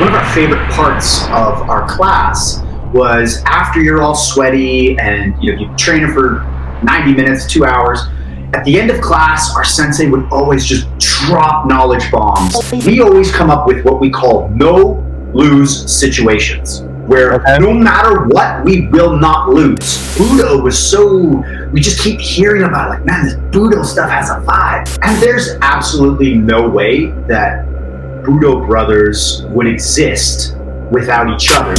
one of our favorite parts of our class was after you're all sweaty and you train for 90 minutes, 2 hours. At the end of class, our sensei would always just drop knowledge bombs. We always come up with what we call no-lose situations, where no matter what, we will not lose. Budo was we just keep hearing about it, like, man, this Budo stuff has a vibe. And there's absolutely no way that Budo Brothers would exist without each other.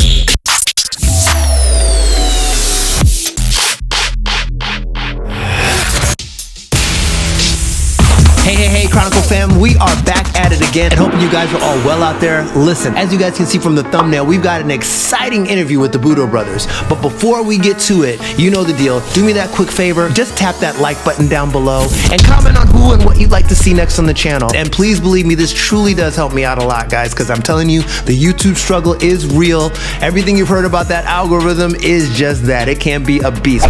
Hey, Chronicle fam, we are back at it again and hoping you guys are all well out there. Listen, as you guys can see from the thumbnail, we've got an exciting interview with the Budo Brothers. But before we get to it, you know the deal. Do me that quick favor, just tap that like button down below and comment on who and what you'd like to see next on the channel. And please believe me, this truly does help me out a lot, guys, because I'm telling you, the YouTube struggle is real. Everything you've heard about that algorithm is just that. It can be a beast.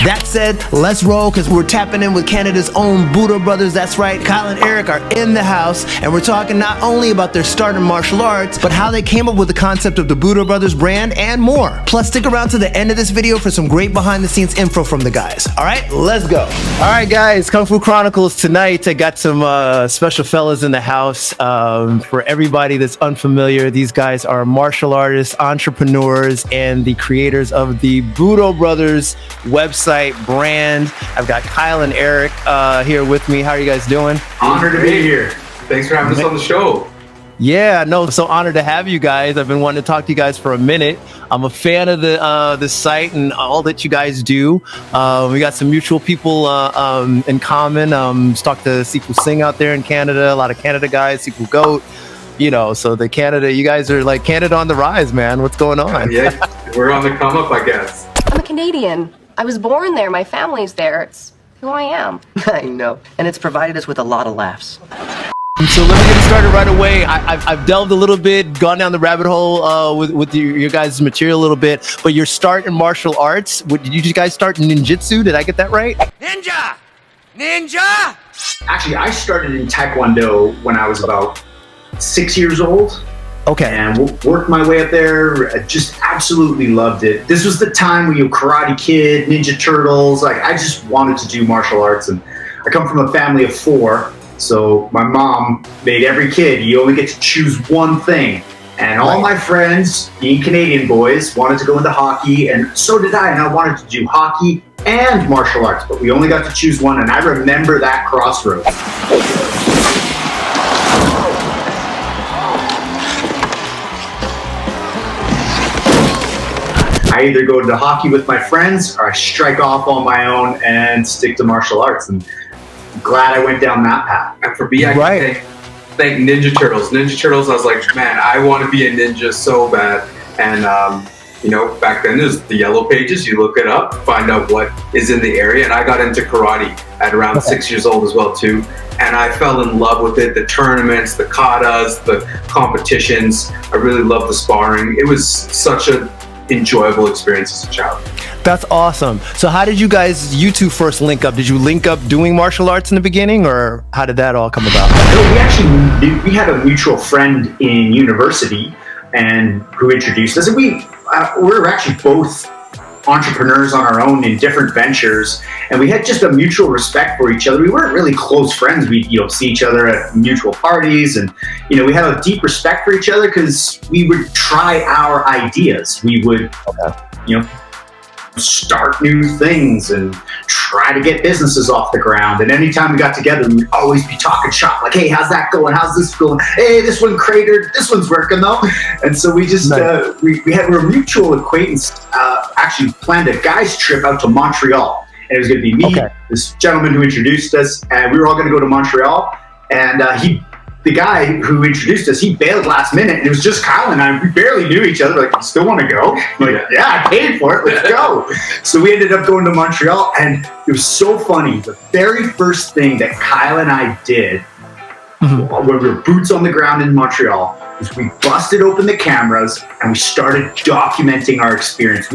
That said, let's roll, because we're tapping in with Canada's own Budo Brothers. That's right, Kyle and Erik are in the house, and we're talking not only about their start in martial arts, but how they came up with the concept of the Budo Brothers brand and more. Plus, stick around to the end of this video for some great behind-the-scenes info from the guys. All right, let's go. All right, guys, Kung Fu Chronicles tonight. I got some special fellas in the house. For everybody that's unfamiliar, these guys are martial artists, entrepreneurs, and the creators of the Budo Brothers website brand. I've got Kyle and Erik here with me. How are you guys doing? Honored to be here. Thanks for having us on the show. Yeah, no, so honored to have you guys. I've been wanting to talk to you guys for a minute. I'm a fan of the site and all that you guys do. We got some mutual people in common. Talked to Sifu Singh out there in Canada. A lot of Canada guys, Sifu Goat. So the Canada, you guys are like Canada on the rise, man. What's going on? Yeah, we're on the come up, I guess. I'm a Canadian. I was born there. My family's there. It's who I am. I know. And it's provided us with a lot of laughs. So let me get started right away. I've delved a little bit, gone down the rabbit hole with your guys' material a little bit. But your start in martial arts, did you guys start in Ninjutsu? Did I get that right? Ninja! Ninja! Actually, I started in Taekwondo when I was about 6 years old. Okay. And worked my way up there. I just absolutely loved it. This was the time when you Karate Kid, Ninja Turtles. I just wanted to do martial arts. And I come from a family of 4. So my mom made every kid, you only get to choose one thing. And all my friends, being Canadian boys, wanted to go into hockey. And so did I. And I wanted to do hockey and martial arts. But we only got to choose one. And I remember that crossroads. I either go to hockey with my friends or I strike off on my own and stick to martial arts. And I'm glad I went down that path. And for me, I can thank Ninja Turtles. Ninja Turtles, I was like, man, I want to be a ninja so bad. And, back then there's the yellow pages. You look it up, find out what is in the area. And I got into karate at around 6 years old as well, too. And I fell in love with it. The tournaments, the katas, the competitions. I really loved the sparring. It was such an enjoyable experience as a child. That's awesome. So how did you two first link up? Did you link up doing martial arts in the beginning, or how did that all come about? No, we had a mutual friend in university and who introduced us. And we're actually both entrepreneurs on our own in different ventures, and we had just a mutual respect for each other. We weren't really close friends. We'd see each other at mutual parties, and we had a deep respect for each other because we would try our ideas. We would start new things and try to get businesses off the ground. And anytime we got together, we'd always be talking shop, like, hey, how's that going? How's this going? Hey, this one cratered. This one's working though. And so we just we were a mutual acquaintance. Actually planned a guys trip out to Montreal, and it was going to be me, this gentleman who introduced us, and we were all going to go to Montreal. And the guy who introduced us, he bailed last minute, and it was just Kyle and I. We barely knew each other. Like, you still want to go? I'm like, yeah, I paid for it. Let's go. So we ended up going to Montreal, and it was so funny. The very first thing that Kyle and I did when we were boots on the ground in Montreal is we busted open the cameras and we started documenting our experience.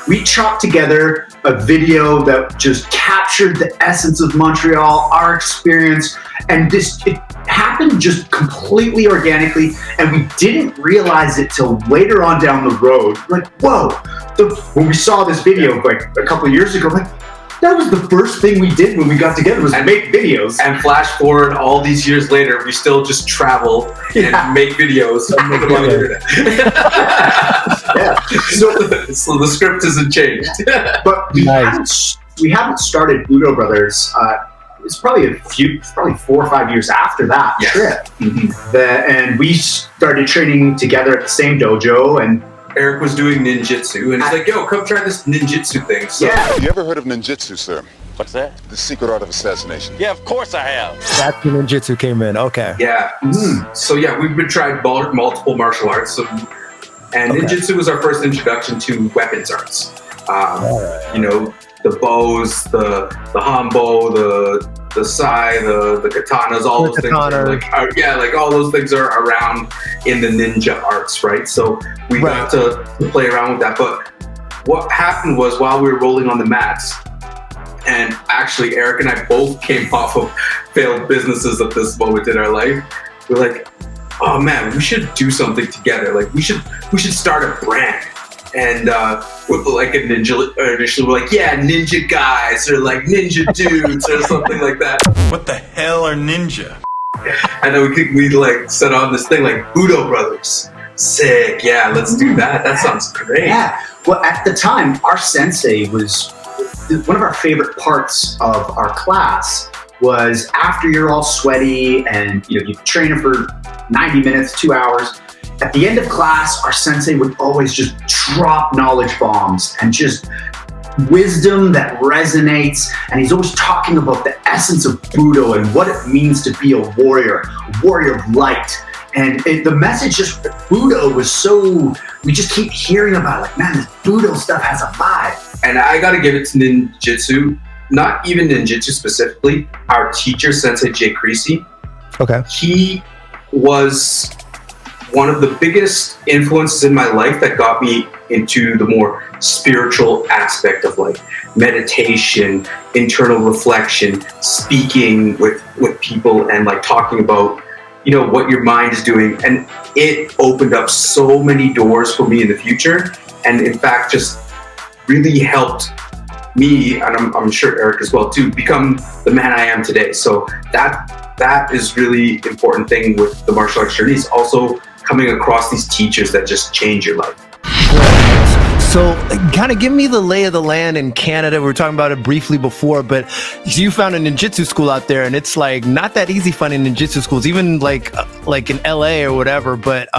We chopped together a video that just captured the essence of Montreal, our experience, And it happened just completely organically, and we didn't realize it till later on down the road. Like, whoa, when we saw this video like a couple of years ago, like, that was the first thing we did when we got together was make videos. And flash forward all these years later, we still just travel and make videos and put them on the internet. Yeah. So the script hasn't changed. But we haven't started Budo Brothers. It's probably 4 or 5 years after that trip. Mm-hmm. And we started training together at the same dojo, and Erik was doing ninjutsu, and he's like, yo, come try this ninjutsu thing. So, You ever heard of ninjutsu, sir? What's that? The secret art of assassination. Yeah, of course I have. That's when ninjutsu came in. Okay. Yeah. Mm-hmm. So yeah, we've been trying multiple martial arts, and ninjutsu was our first introduction to weapons arts. You know, the bows, the hanbo, the sai, the katanas, all those things are like all those things are around in the ninja arts, right? So we got to play around with that. But what happened was, while we were rolling on the mats, and actually Erik and I both came off of failed businesses at this moment in our life, we're like, oh man, we should do something together. Like we should start a brand. And with like a ninja, initially we're like, yeah, ninja guys, or like ninja dudes, or something like that. What the hell are ninja? And then we like set on this thing like Budo Brothers. Sick, yeah, let's do that. That sounds great. Yeah. Well, at the time, our sensei was one of our favorite parts of our class. Was after you're all sweaty and you've trained for 90 minutes, 2 hours. At the end of class, our sensei would always just drop knowledge bombs and just wisdom that resonates. And he's always talking about the essence of Budo and what it means to be a warrior of light. And the message just Budo was so, we just keep hearing about it. Like, man, this Budo stuff has a vibe. And I got to give it to ninjutsu, not even ninjutsu specifically. Our teacher, Sensei Jay Creasy, he was one of the biggest influences in my life that got me into the more spiritual aspect of like meditation, internal reflection, speaking with people, and like talking about what your mind is doing. And it opened up so many doors for me in the future, and in fact just really helped me, and I'm sure Erik as well too, become the man I am today. So that is really important thing with the martial arts journey, is also coming across these teachers that just change your life. So kind of give me the lay of the land in Canada. We were talking about it briefly before, but you found a ninjutsu school out there, and it's like not that easy finding ninjutsu schools, even like in LA or whatever. But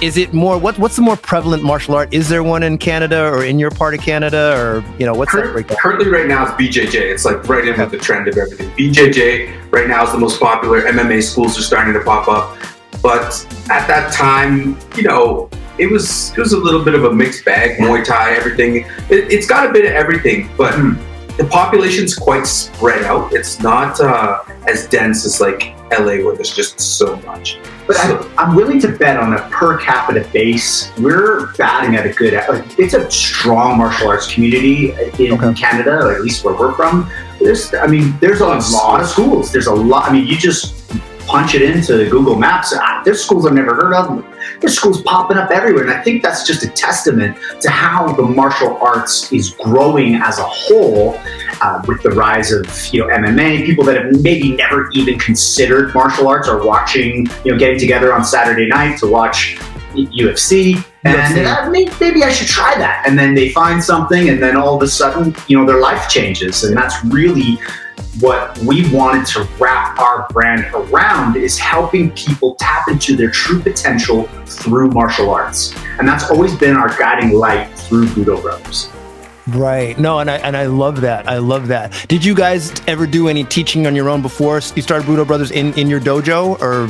is it more, what's the more prevalent martial art? Is there one in Canada or in your part of Canada, or what's that breakdown? Currently right now it's BJJ. It's like right in with the trend of everything. BJJ right now is the most popular. MMA schools are starting to pop up. But at that time, it was a little bit of a mixed bag. Muay Thai, everything. It's got a bit of everything, but the population's quite spread out. It's not as dense as like LA, where there's just so much. But I'm willing to bet on a per capita base, we're batting at a good. It's a strong martial arts community in Canada, or at least where we're from. There's a lot of schools. There's a lot. You just punch it into Google Maps. There's schools I've never heard of. There's schools popping up everywhere. And I think that's just a testament to how the martial arts is growing as a whole, with the rise of MMA. People that have maybe never even considered martial arts are watching, getting together on Saturday night to watch UFC. And maybe I should try that. And then they find something, and then all of a sudden, their life changes. And that's really what we wanted to wrap our brand around, is helping people tap into their true potential through martial arts. And that's always been our guiding light through Budo Brothers. Right. No, and I love that. I love that. Did you guys ever do any teaching on your own before you started Budo Brothers in your dojo, or?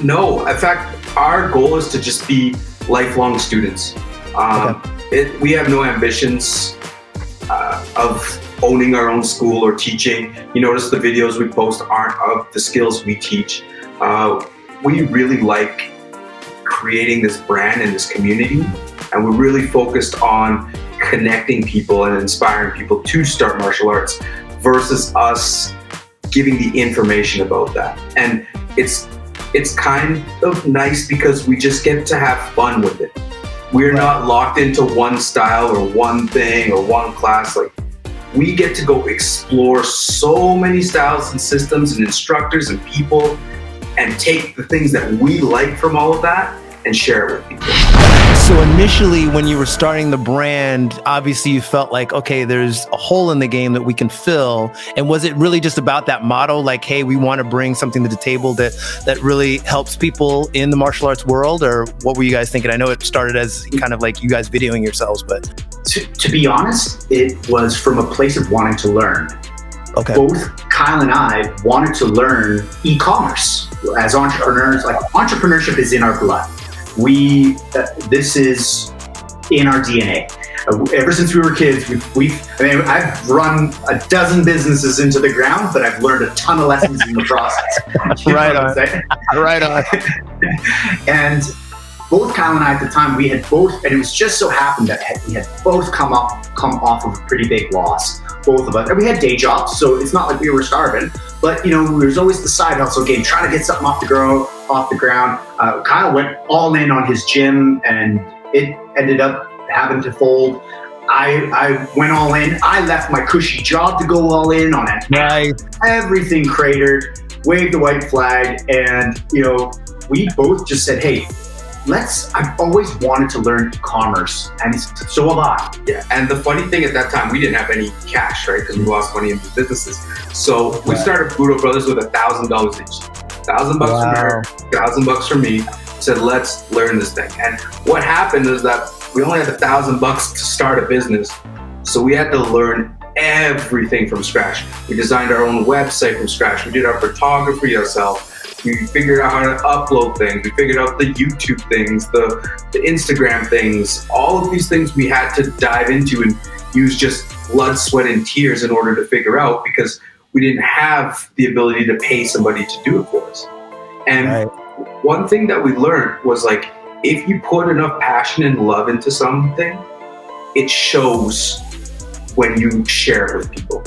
No. In fact, our goal is to just be lifelong students. We have no ambitions of owning our own school or teaching. You notice the videos we post aren't of the skills we teach. We really like creating this brand and this community, and we're really focused on connecting people and inspiring people to start martial arts versus us giving the information about that. And it's kind of nice because we just get to have fun with it. We're not locked into one style or one thing or one class. Like, we get to go explore so many styles and systems and instructors and people, and take the things that we like from all of that and share it with people. So initially, when you were starting the brand, obviously you felt like, okay, there's a hole in the game that we can fill. And was it really just about that motto? Like, hey, we want to bring something to the table that really helps people in the martial arts world? Or what were you guys thinking? I know it started as kind of like you guys videoing yourselves, but... To be honest, it was from a place of wanting to learn. Okay. Both Kyle and I wanted to learn e-commerce. As entrepreneurs, like, entrepreneurship is in our blood. This is in our DNA. Ever since we were kids, I've run a dozen businesses into the ground, but I've learned a ton of lessons in the process. Right on. Right on. And both Kyle and I at the time, we had both, and it was just so happened that we had both come off of a pretty big loss, both of us. And we had day jobs, so it's not like we were starving, but there was always the side hustle game, trying to get something off the ground. Kyle went all in on his gym, and it ended up having to fold. I went all in. I left my cushy job to go all in on it. Nice. Everything cratered, waved the white flag, and we both just said, hey, I've always wanted to learn e-commerce, and so have I. Yeah, and the funny thing at that time, we didn't have any cash, right? Because we lost money in the businesses. So we started Budo Brothers with $1,000 each. $1,000 from her, $1,000 from me. Said, let's learn this thing. And what happened is that we only had $1,000 to start a business. So we had to learn everything from scratch. We designed our own website from scratch. We did our photography ourselves. We figured out how to upload things. We figured out the YouTube things, the Instagram things. All of these things we had to dive into and use just blood, sweat, and tears in order to figure out, because we didn't have the ability to pay somebody to do it for us. And one thing that we learned was, like, if you put enough passion and love into something, it shows when you share it with people.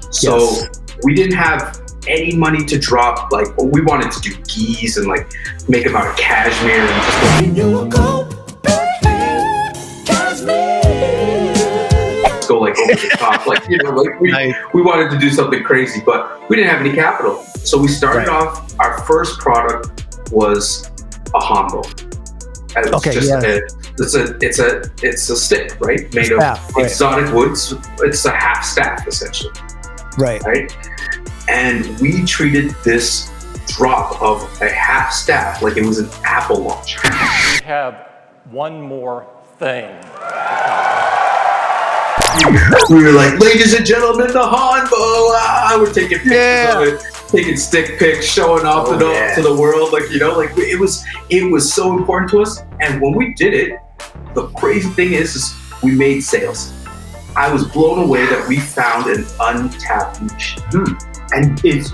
So we didn't have any money to drop. Like, we wanted to do gis and like make them out of cashmere and just go like over the top. Like, we wanted to do something crazy, but we didn't have any capital. So we started off, our first product was a hondo. It's a stick, right? Made of exotic woods. It's a half staff, essentially. Right? And we treated this drop of a half staff like it was an Apple launcher. We have one more thing. We were like, ladies and gentlemen, the Hondo. We're taking pictures of it, taking stick pics, showing off to the world. Like, it was so important to us. And when we did it, the crazy thing is we made sales. I was blown away that we found an untapped niche. And it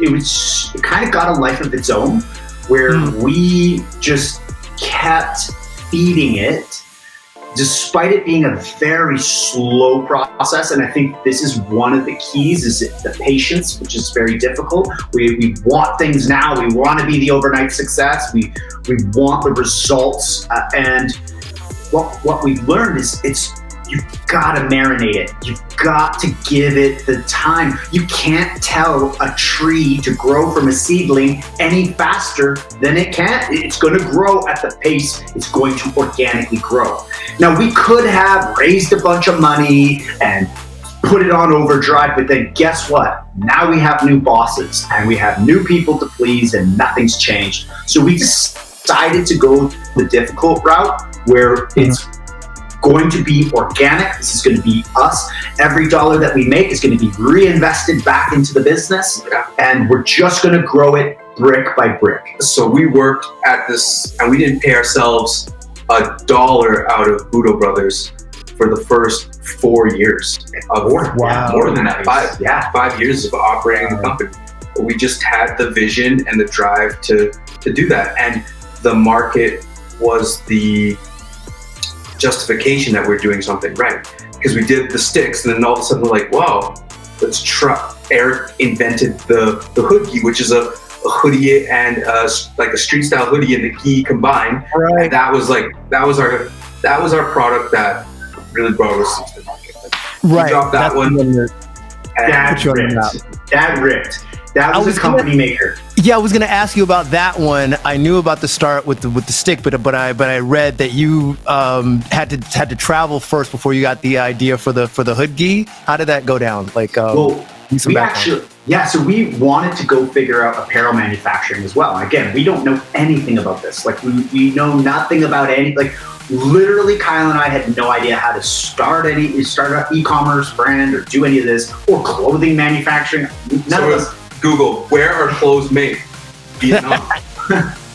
kind of got a life of its own, where we just kept feeding it, despite it being a very slow process. And I think this is one of the keys, is the patience, which is very difficult. We want things now. We want to be the overnight success. We want the results. And what we've learned is you've got to marinate it. You've got to give it the time. You can't tell a tree to grow from a seedling any faster than it can. It's going to grow at the pace it's going to organically grow. Now, we could have raised a bunch of money and put it on overdrive, but then guess what? Now we have new bosses and we have new people to please, and nothing's changed. So we decided to go the difficult route, where it's going to be organic. This is going to be us. Every dollar that we make is going to be reinvested back into the business, and we're just going to grow it brick by brick. So we worked at this, and we didn't pay ourselves $1 out of Budo Brothers for the first 4 years. More than that. 5 years of operating the company. But we just had the vision and the drive to do that, and the market was the justification that we're doing something right, because we did the sticks, and then all of a sudden we're like, wow, Erik invented the hoodie-gi, which is a hoodie and like a street style hoodie and the gi combined. Right. And that was our product that really brought us into the market. Right. We dropped that one. That ripped. That was a company maker. Yeah, I was gonna ask you about that one. I knew about the start with the stick, but I read that you had to travel first before you got the idea for the hoodie. How did that go down? Like, so we wanted to go figure out apparel manufacturing as well. And again, we don't know anything about this. Like, we know nothing about any. Like, literally, Kyle and I had no idea how to start an e-commerce brand or do any of this or clothing manufacturing. None of us. Google, where are clothes made? Vietnam.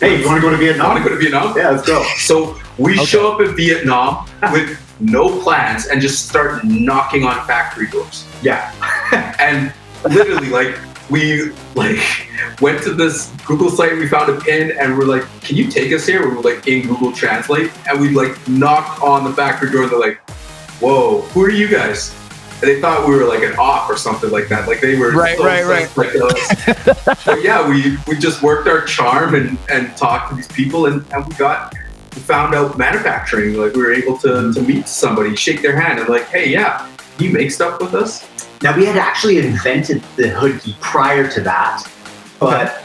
Hey, you want to go to Vietnam? Yeah, let's go. So we show up in Vietnam with no plans and just start knocking on factory doors. Yeah. And literally, we went to this Google site, we found a pin, and we're like, can you take us here? We were like in Google Translate, and we knocked on the factory door, and they're like, whoa, who are you guys? And they thought we were like an op or something like that. Like they were right. Like us. But yeah, we just worked our charm and talked to these people, and we found out manufacturing. Like we were able to meet somebody, shake their hand, and like, hey, yeah, you make stuff with us. Now we had actually invented the hoodie prior to that, but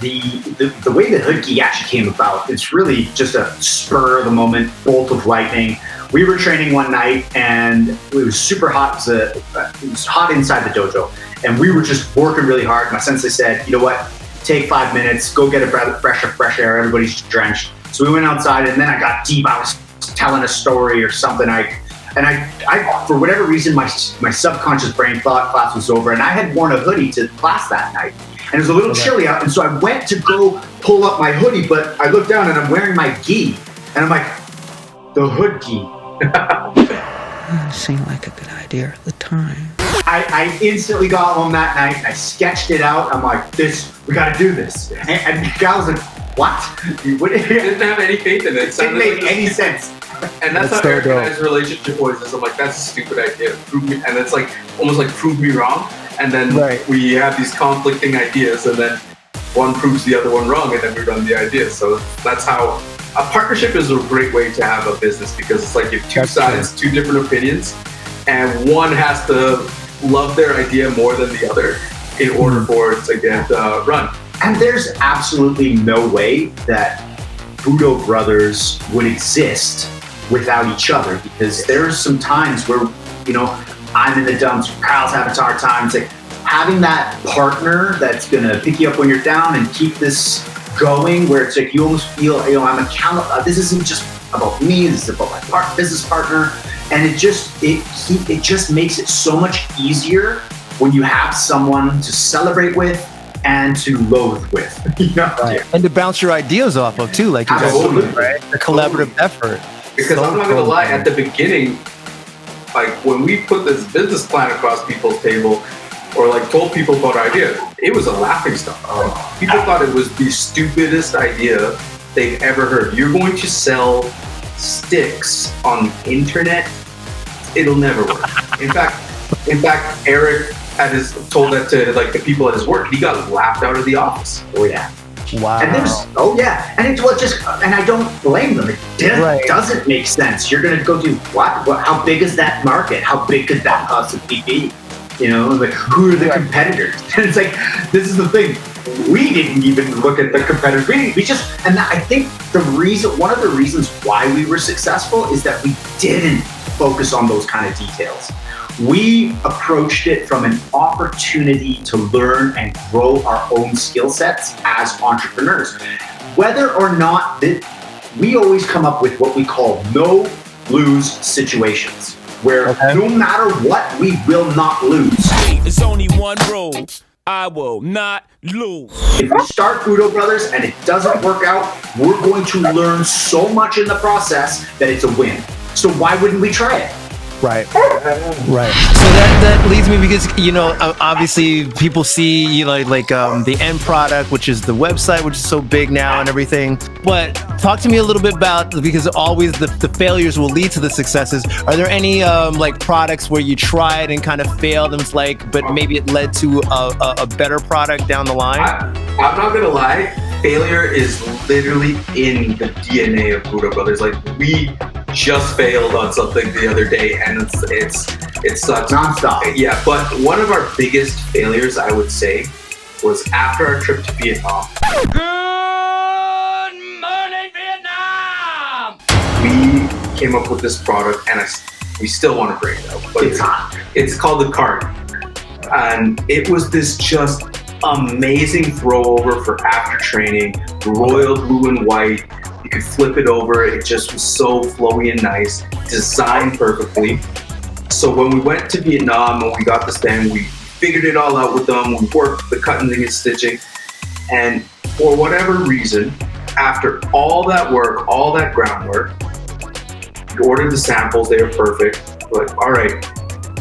the way the hoodie actually came about, it's really just a spur of the moment, bolt of lightning. We were training one night and it was super hot. It was hot inside the dojo, and we were just working really hard. My sensei said, you know what, take 5 minutes, go get a breath of fresh air. Everybody's drenched. So we went outside, and then I got deep. I was telling a story or something. I for whatever reason, my subconscious brain thought class was over, and I had worn a hoodie to class that night. And it was a little chilly out, and so I went to go pull up my hoodie, but I looked down and I'm wearing my gi, and I'm like, the hood gi. It seemed like a good idea at the time. I instantly got home that night, and I sketched it out. I'm like, we gotta do this. And the guy was like, what? Didn't have any faith in it. It didn't make any sense. And that's how Erik and I's relationship always is. I'm like, that's a stupid idea. Prove me, and it's like almost like prove me wrong. And then we have these conflicting ideas, and then one proves the other one wrong, and then we run the idea. So that's how a partnership is a great way to have a business, because it's like you have two sides, two different opinions, and one has to love their idea more than the other in order for it to get run. And there's absolutely no way that Budo Brothers would exist without each other, because there's some times where, I'm in the dumps, Kyle's having a hard time. It's like having that partner that's gonna pick you up when you're down and keep this going, where it's like you almost feel, I'm accountable. This isn't just about me. This is about my business partner, and it just makes it so much easier when you have someone to celebrate with and to loathe with. And to bounce your ideas off of too, like you guys do, right? A collaborative effort. Because I'm not gonna lie, at the beginning, like when we put this business plan across people's table, or like told people about our idea, it was a laughing stock. People thought it was the stupidest idea they've ever heard. You're going to sell sticks on the internet? It'll never work. In fact, Erik told that to like the people at his work. He got laughed out of the office. Oh yeah. Wow. And and it was just, and I don't blame them. It doesn't make sense. You're gonna go do what? How big is that market? How big could that possibly be? Like who are the competitors? And it's like, this is the thing. We didn't even look at the competitors. We just, and I think one of the reasons why we were successful is that we didn't focus on those kind of details. We approached it from an opportunity to learn and grow our own skill sets as entrepreneurs. Whether or not we always come up with what we call no-lose situations, where no matter what, we will not lose. There's only one rule. I will not lose. If we start Budo Brothers and it doesn't work out, we're going to learn so much in the process that it's a win. So why wouldn't we try it? Right. Right. So that leads me, because obviously people see the end product, which is the website, which is so big now and everything. But talk to me a little bit about, because always the failures will lead to the successes. Are there any products where you tried and kind of failed and but maybe it led to a better product down the line? I'm not gonna lie, failure is literally in the DNA of Budo Brothers. Like, we just failed on something the other day, and it's such nonstop. Yeah, but one of our biggest failures, I would say, was after our trip to Vietnam. Good morning, Vietnam! We came up with this product, and we still want to bring it out. But It's hot. It's called the card, and it was this just amazing throwover for after training, royal blue and white. You could flip it over. It just was so flowy and nice, designed perfectly. So when we went to Vietnam and we got this thing, we figured it all out with them. We worked the cutting and stitching, and for whatever reason, after all that work, all that groundwork, we ordered the samples. They were perfect. We're like, all right,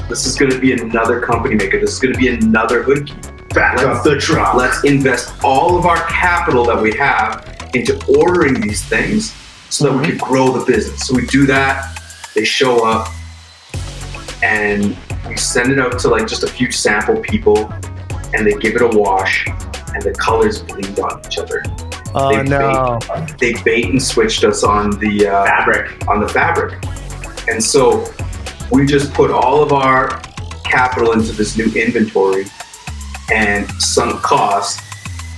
this is going to be another company maker. This is going to be another hoodie-gi. Back up the truck. Let's invest all of our capital that we have into ordering these things so that we can grow the business. So we do that, they show up, and we send it out to just a few sample people, and they give it a wash, and the colors bleed on each other. Oh, no. They bait and switched us on the fabric. And so we just put all of our capital into this new inventory and sunk cost,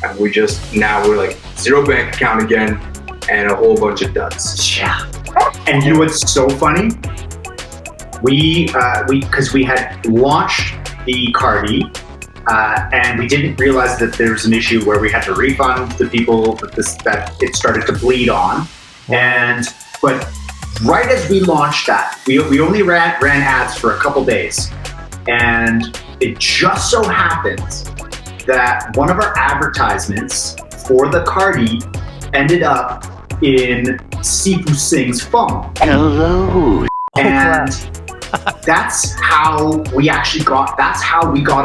and we're like zero bank account again and a whole bunch of duds. Yeah. And you know what's so funny? Because we had launched the Cardi, and we didn't realize that there was an issue where we had to refund the people that it started to bleed on. But right as we launched that, we only ran ads for a couple days, and it just so happens that one of our advertisements for the Cardi ended up in Sifu Singh's phone. Hello. And that's how we got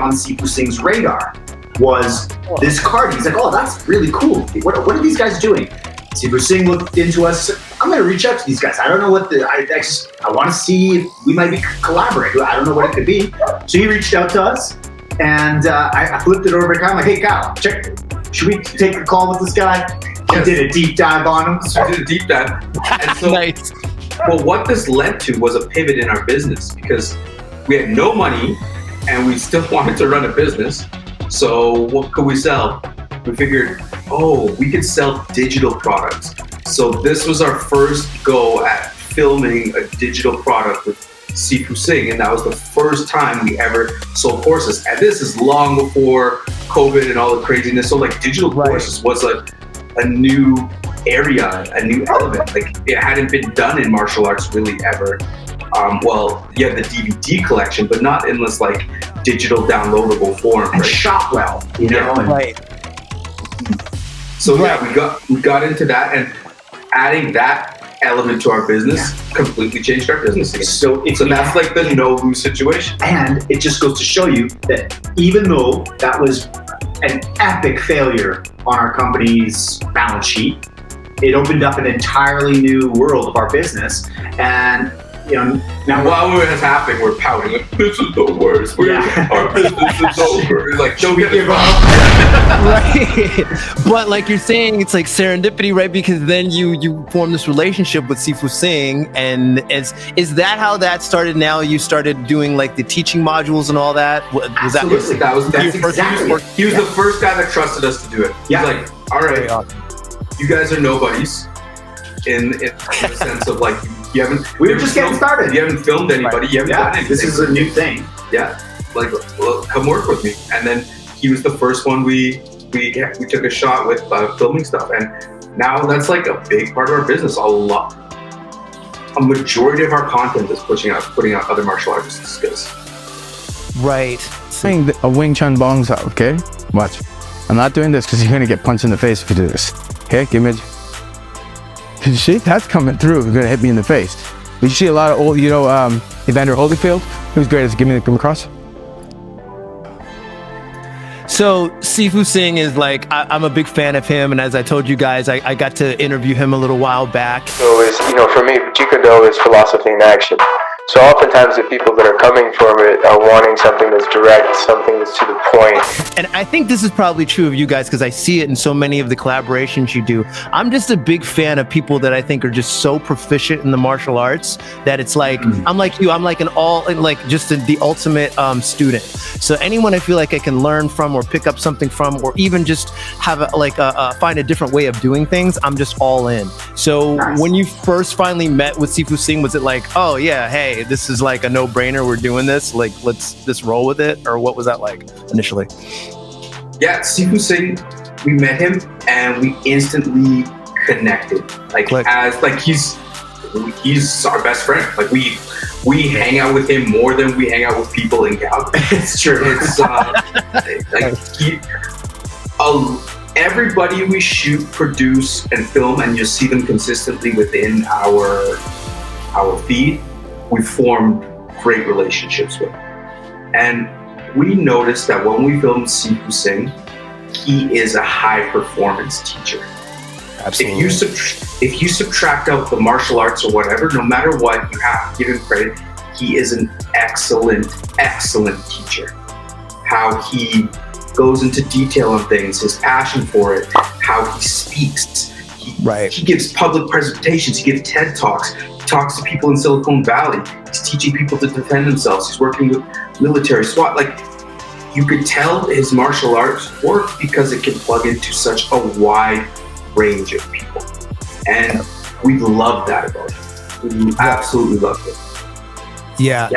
on Sifu Singh's radar, was this Cardi. He's like, oh, that's really cool. What are these guys doing? Sifu Singh looked into us. I'm going to reach out to these guys. I don't know what I want to see if we might be collaborating. I don't know what it could be. So he reached out to us, and I flipped it over to Kyle. I'm like, hey, Kyle, should we take a call with this guy? He did a deep dive on him. So we did a deep dive. And so, Nice. Well, what this led to was a pivot in our business, because we had no money and we still wanted to run a business. So what could we sell? We figured, we could sell digital products. So this was our first go at filming a digital product with Sifu Sing, and that was the first time we ever sold courses. And this is long before COVID and all the craziness. So digital courses was a new area, a new element. It hadn't been done in martial arts really ever. Well, you have the DVD collection, but not in this digital downloadable form. And shot well, you know. Right. So we got into that, and adding that element to our business completely changed our business again. So that's the no-lose situation. And it just goes to show you that even though that was an epic failure on our company's balance sheet, it opened up an entirely new world of our business. And now while it was happening, we're pouting this is the worst. Our business is over. Don't give up. Right. But like you're saying, it's serendipity, right? Because then you form this relationship with Sifu Sing, and is that how that started? Now you started doing the teaching modules and all that. Absolutely. That's exactly. He was the first guy that trusted us to do it. He's like, all right, you guys are nobodies in the sense of you haven't. We were just getting started. You haven't filmed anybody. You haven't done anything. This is a new thing. Yeah, well, come work with me. And then he was the first one we took a shot with filming stuff, and now that's a big part of our business. A majority of our content is putting out other martial artists' skills. Right. Saying a Wing Chun bongs out, okay? Watch. I'm not doing this because you're gonna get punched in the face if you do this. Okay, give me. You see, that's coming through. You're gonna hit me in the face. Did you see a lot of old, Evander Holyfield? He was great at giving the cross. So Sifu Singh is like, I'm a big fan of him, and as I told you guys, I got to interview him a little while back. So is, for me, Jeet Do is philosophy in action. So oftentimes the people that are coming from it are wanting something that's direct, something that's to the point. And I think this is probably true of you guys because I see it in so many of the collaborations you do. I'm just a big fan of people that I think are just so proficient in the martial arts that it's like, I'm like you, I'm like the ultimate student. So anyone I feel like I can learn from or pick up something from, or even just have find a different way of doing things, I'm just all in. So when you first finally met with Sifu Singh, was it like, oh yeah, hey, this is like a no-brainer, we're doing this, like let's just roll with it? Or what was that like initially? Yeah, Sifu Singh, we met him and we instantly connected. He's our best friend. Like we hang out with him more than we hang out with people in Calgary. It's true. It's everybody we shoot, produce, and film, and you see them consistently within our feed, we formed great relationships with. And we noticed that when we filmed Sifu Singh, he is a high performance teacher. Absolutely. If you subtract out the martial arts or whatever, no matter what, you have to give him credit. He is an excellent teacher. How he goes into detail on things, his passion for it, how he speaks. He gives public presentations, he gives TED Talks, he talks to people in Silicon Valley, he's teaching people to defend themselves, he's working with military SWAT. Like, you could tell his martial arts work because it can plug into such a wide range of people. And we love that about him. We absolutely loved it. Yeah.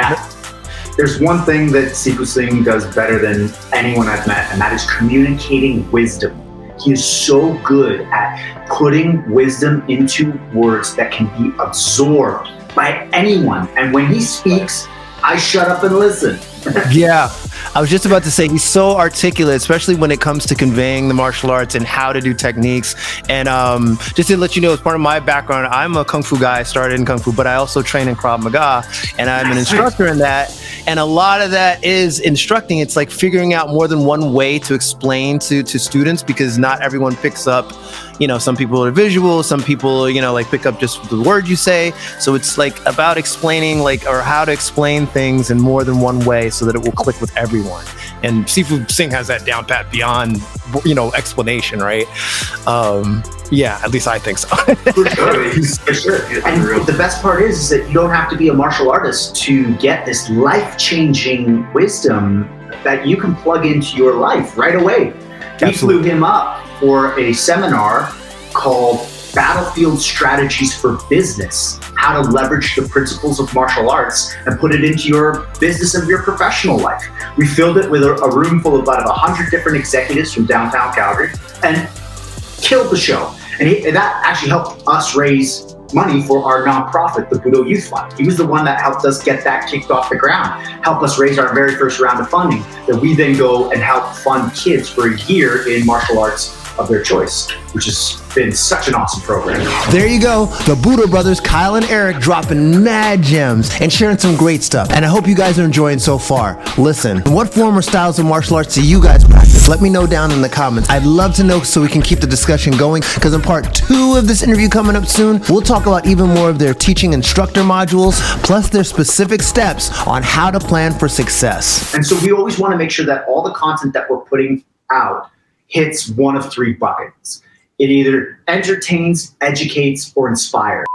There's one thing that Sifu Singh does better than anyone I've met, and that is communicating wisdom. He is so good at putting wisdom into words that can be absorbed by anyone. And when he speaks, I shut up and listen. Yeah, I was just about to say, he's so articulate, especially when it comes to conveying the martial arts and how to do techniques. And just to let you know, as part of my background, I'm a Kung Fu guy. I started in Kung Fu, but I also train in Krav Maga, and I'm an instructor in that. And a lot of that is instructing. It's like figuring out more than one way to explain to students, because not everyone picks up, some people are visual, some people, pick up just the word you say. So it's like about explaining or how to explain things in more than one way so that it will click with everyone. And Sifu Singh has that down pat beyond, explanation, right? Yeah, at least I think so. For sure. And the best part is that you don't have to be a martial artist to get this life-changing wisdom that you can plug into your life right away. We flew him up for a seminar called Battlefield Strategies for Business, how to leverage the principles of martial arts and put it into your business and your professional life. We filled it with a room full of about 100 different executives from downtown Calgary and killed the show. And that actually helped us raise money for our nonprofit, the Budo Youth Fund. He was the one that helped us get that kicked off the ground, help us raise our very first round of funding that we then go and help fund kids for a year in martial arts of their choice, which has been such an awesome program. There you go, the Budo Brothers, Kyle and Erik, dropping mad gems and sharing some great stuff. And I hope you guys are enjoying so far. Listen, what form or styles of martial arts do you guys practice? Let me know down in the comments. I'd love to know so we can keep the discussion going, because in part 2 of this interview coming up soon, we'll talk about even more of their teaching instructor modules, plus their specific steps on how to plan for success. And so we always want to make sure that all the content that we're putting out hits one of 3 buckets. It either entertains, educates, or inspires.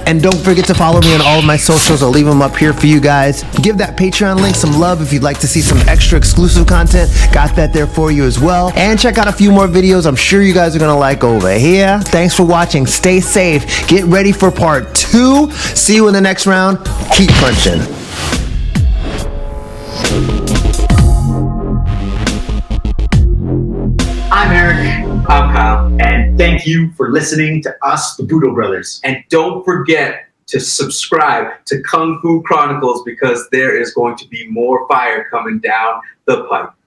And don't forget to follow me on all of my socials. I'll leave them up here for you guys. Give that Patreon link some love if you'd like to see some extra exclusive content. Got that there for you as well. And check out a few more videos I'm sure you guys are gonna like over here. Thanks for watching. Stay safe. Get ready for part 2. See you in the next round. Keep punching. I'm Erik. I'm Kyle. And thank you for listening to us, the Budo Brothers. And don't forget to subscribe to Kung Fu Chronicles, because there is going to be more fire coming down the pipe.